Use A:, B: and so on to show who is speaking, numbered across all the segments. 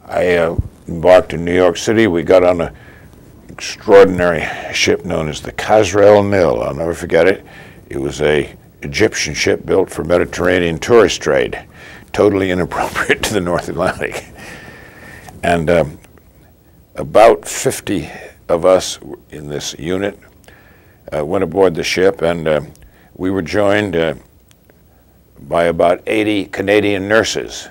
A: I embarked in New York City. We got on an extraordinary ship known as the Khazra Nil. I'll never forget it. It was a Egyptian ship built for Mediterranean tourist trade, totally inappropriate to the North Atlantic. And about 50 of us in this unit went aboard the ship, and we were joined by about 80 Canadian nurses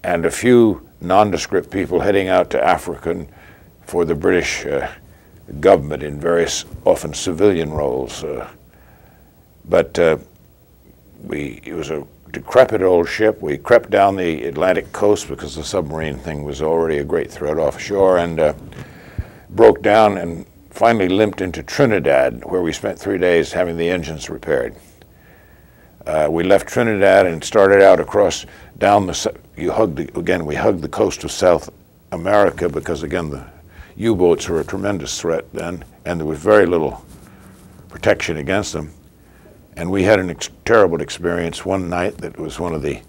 A: and a few nondescript people heading out to Africa for the British government in various, often civilian roles. But it was a decrepit old ship. We crept down the Atlantic coast because the submarine thing was already a great threat offshore, and broke down and finally limped into Trinidad, where we spent 3 days having the engines repaired. We left Trinidad and started out across down the, we hugged the coast of South America because, again, the U-boats were a tremendous threat then, and there was very little protection against them. And we had a terrible experience one night that was one of the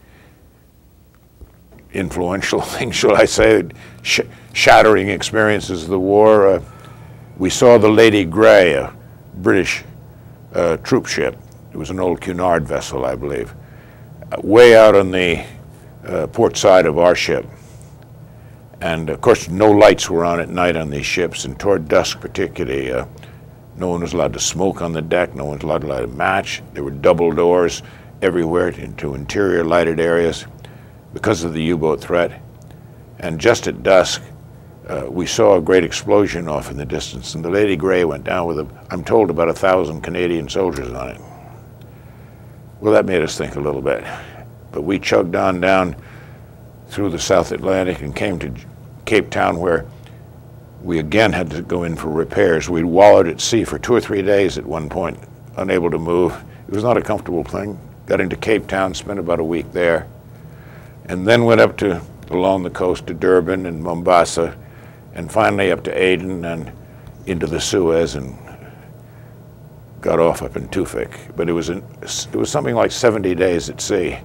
A: influential things, shall I say, shattering experiences of the war. We saw the Lady Grey, a British troop ship. It was an old Cunard vessel, I believe, way out on the port side of our ship. And of course, no lights were on at night on these ships, and toward dusk particularly, no one was allowed to smoke on the deck, no one was allowed to light a match. There were double doors everywhere into interior lighted areas because of the U-boat threat. And just at dusk, we saw a great explosion off in the distance, and the Lady Grey went down with, I'm told, about 1,000 Canadian soldiers on it. Well, that made us think a little bit. But we chugged on down through the South Atlantic and came to Cape Town, where we again had to go in for repairs. We wallowed at sea for 2 or 3 days at one point, unable to move. It was not a comfortable thing. Got into Cape Town, spent about a week there, and then went up to along the coast to Durban and Mombasa, and finally up to Aden and into the Suez, and got off up in Tewfik. But it was something like 70 days at sea.